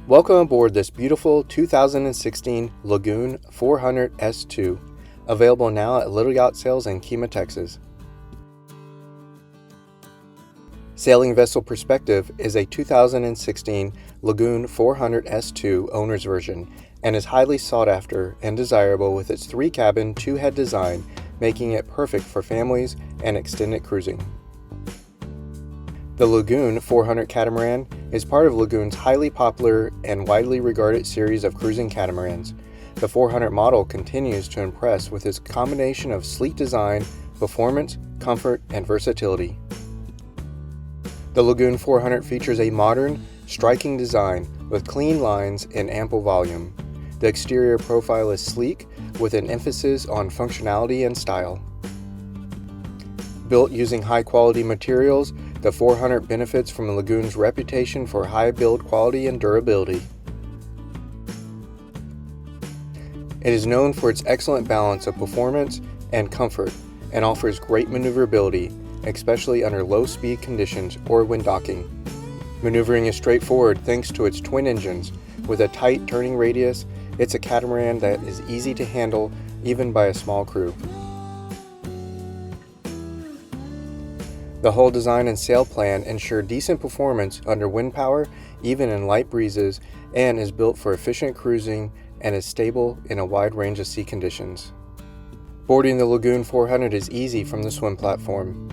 Welcome aboard this beautiful 2016 Lagoon 400 S2, available now at Little Yacht Sales in Kemah, Texas. Sailing Vessel Perspective is a 2016 Lagoon 400 S2 owner's version and is highly sought after and desirable with its 3-cabin, 2-head design, making it perfect for families and extended cruising. The Lagoon 400 Catamaran is part of Lagoon's highly popular and widely regarded series of cruising catamarans. The 400 model continues to impress with its combination of sleek design, performance, comfort, and versatility. The Lagoon 400 features a modern, striking design with clean lines and ample volume. The exterior profile is sleek with an emphasis on functionality and style. Built using high-quality materials, the 400 benefits from Lagoon's reputation for high build quality and durability. It is known for its excellent balance of performance and comfort and offers great maneuverability, especially under low-speed conditions or when docking. Maneuvering is straightforward thanks to its twin engines. With a tight turning radius, it's a catamaran that is easy to handle even by a small crew. The hull design and sail plan ensure decent performance under wind power, even in light breezes, and is built for efficient cruising and is stable in a wide range of sea conditions. Boarding the Lagoon 400 is easy from the swim platform.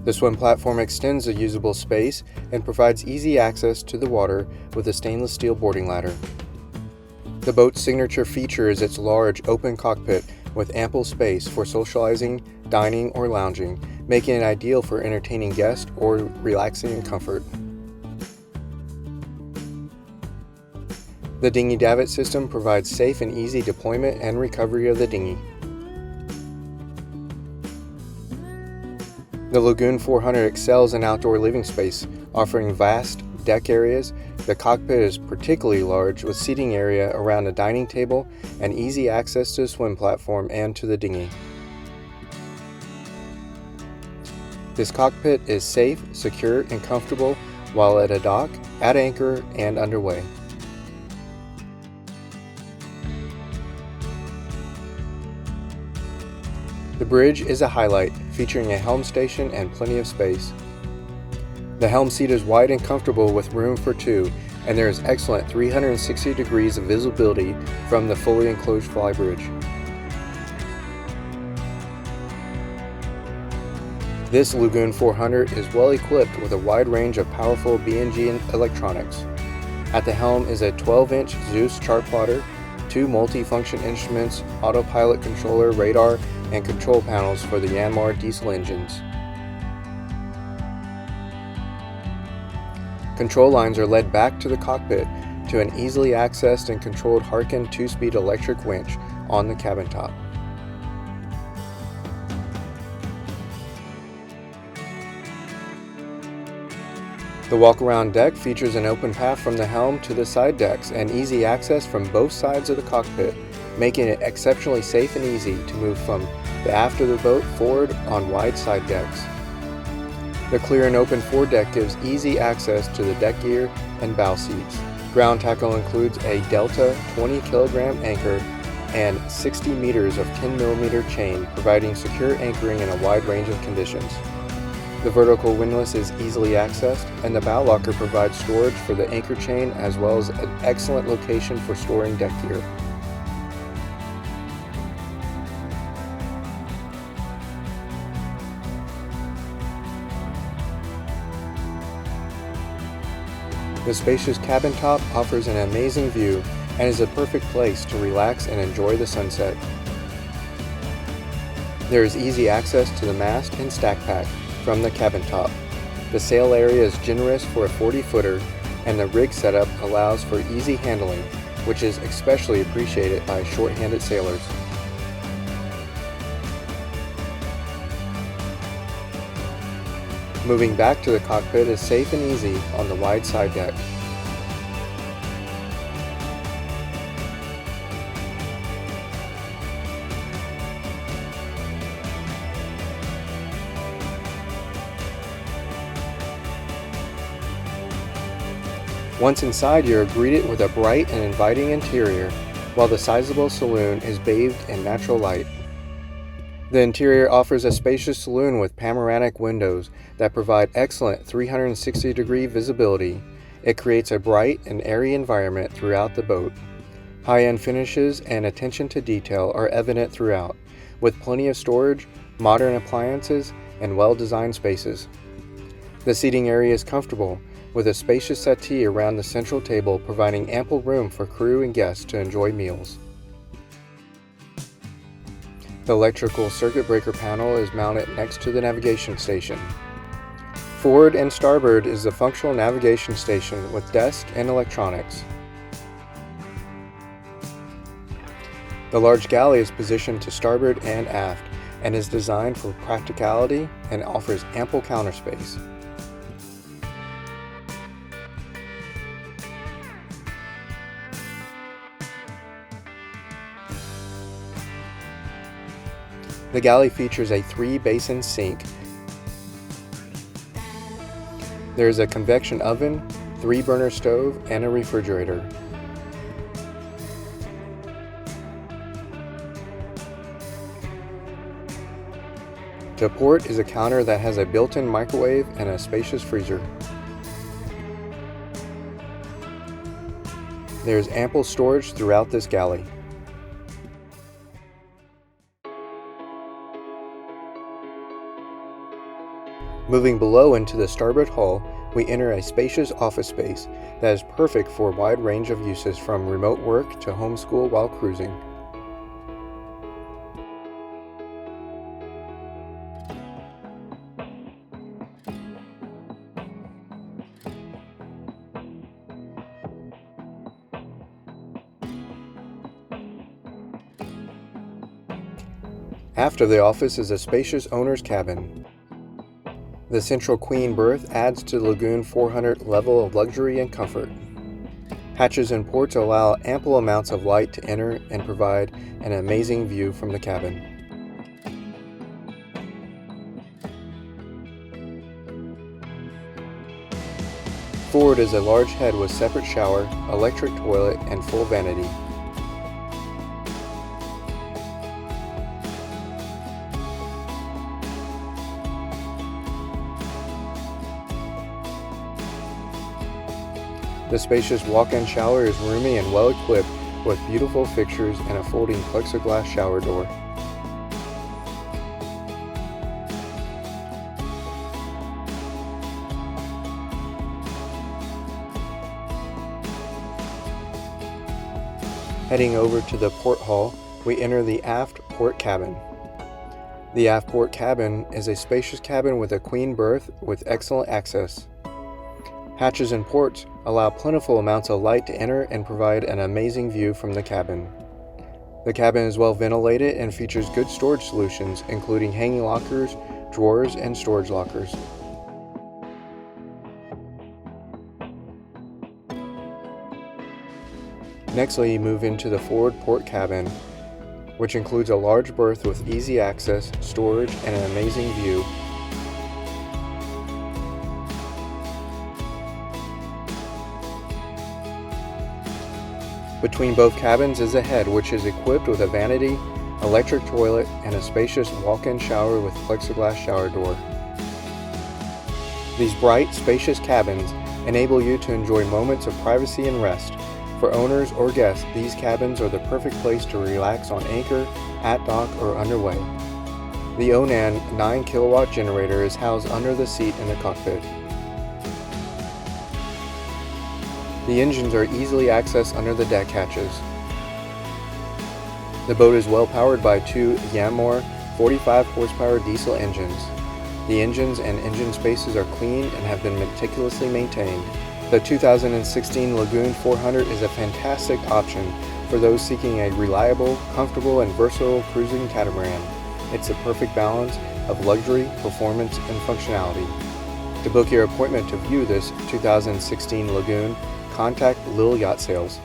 The swim platform extends the usable space and provides easy access to the water with a stainless steel boarding ladder. The boat's signature feature is its large open cockpit with ample space for socializing, dining, or lounging, making it ideal for entertaining guests or relaxing in comfort. The dinghy davit system provides safe and easy deployment and recovery of the dinghy. The Lagoon 400 excels in outdoor living space, offering vast deck areas. The cockpit is particularly large with seating area around a dining table and easy access to the swim platform and to the dinghy. This cockpit is safe, secure, and comfortable while at a dock, at anchor, and underway. The bridge is a highlight, featuring a helm station and plenty of space. The helm seat is wide and comfortable with room for two, and there is excellent 360 degrees of visibility from the fully enclosed flybridge. This Lagoon 400 is well equipped with a wide range of powerful B&G electronics. At the helm is a 12-inch Zeus chart plotter, 2 multi-function instruments, autopilot controller, radar, and control panels for the Yanmar diesel engines. Control lines are led back to the cockpit to an easily accessed and controlled Harken 2-speed electric winch on the cabin top. The walk-around deck features an open path from the helm to the side decks and easy access from both sides of the cockpit, making it exceptionally safe and easy to move from the aft of the boat forward on wide side decks. The clear and open foredeck gives easy access to the deck gear and bow seats. Ground tackle includes a Delta 20-kilogram anchor and 60 meters of 10mm chain, providing secure anchoring in a wide range of conditions. The vertical windlass is easily accessed, and the bow locker provides storage for the anchor chain as well as an excellent location for storing deck gear. The spacious cabin top offers an amazing view and is a perfect place to relax and enjoy the sunset. There is easy access to the mast and stack pack from the cabin top. The sail area is generous for a 40-footer, and the rig setup allows for easy handling, which is especially appreciated by short-handed sailors. Moving back to the cockpit is safe and easy on the wide side deck. Once inside, you're greeted with a bright and inviting interior, while the sizable saloon is bathed in natural light. The interior offers a spacious saloon with panoramic windows that provide excellent 360-degree visibility. It creates a bright and airy environment throughout the boat. High-end finishes and attention to detail are evident throughout, with plenty of storage, modern appliances, and well-designed spaces. The seating area is comfortable, with a spacious settee around the central table providing ample room for crew and guests to enjoy meals. The electrical circuit breaker panel is mounted next to the navigation station. Forward and starboard is the functional navigation station with desk and electronics. The large galley is positioned to starboard and aft and is designed for practicality and offers ample counter space. The galley features a 3-basin sink. There is a convection oven, 3-burner stove, and a refrigerator. To port is a counter that has a built-in microwave and a spacious freezer. There is ample storage throughout this galley. Moving below into the starboard hull, we enter a spacious office space that is perfect for a wide range of uses from remote work to homeschool while cruising. Aft of the office is a spacious owner's cabin. The central queen berth adds to the Lagoon 400 level of luxury and comfort. Hatches and ports allow ample amounts of light to enter and provide an amazing view from the cabin. Forward is a large head with separate shower, electric toilet, and full vanity. The spacious walk-in shower is roomy and well equipped with beautiful fixtures and a folding plexiglass shower door. Heading over to the port hall, we enter the aft port cabin. The aft port cabin is a spacious cabin with a queen berth with excellent access. Hatches and ports allow plentiful amounts of light to enter and provide an amazing view from the cabin. The cabin is well ventilated and features good storage solutions, including hanging lockers, drawers, and storage lockers. Next, we move into the forward port cabin, which includes a large berth with easy access, storage, and an amazing view. Between both cabins is a head which is equipped with a vanity, electric toilet, and a spacious walk-in shower with plexiglass shower door. These bright, spacious cabins enable you to enjoy moments of privacy and rest. For owners or guests, these cabins are the perfect place to relax on anchor, at dock, or underway. The Onan 9-kilowatt generator is housed under the seat in the cockpit. The engines are easily accessed under the deck hatches. The boat is well powered by 2 Yamaha 45 horsepower diesel engines. The engines and engine spaces are clean and have been meticulously maintained. The 2016 Lagoon 400 is a fantastic option for those seeking a reliable, comfortable, and versatile cruising catamaran. It's a perfect balance of luxury, performance, and functionality. To book your appointment to view this 2016 Lagoon, contact Lil Yacht Sales.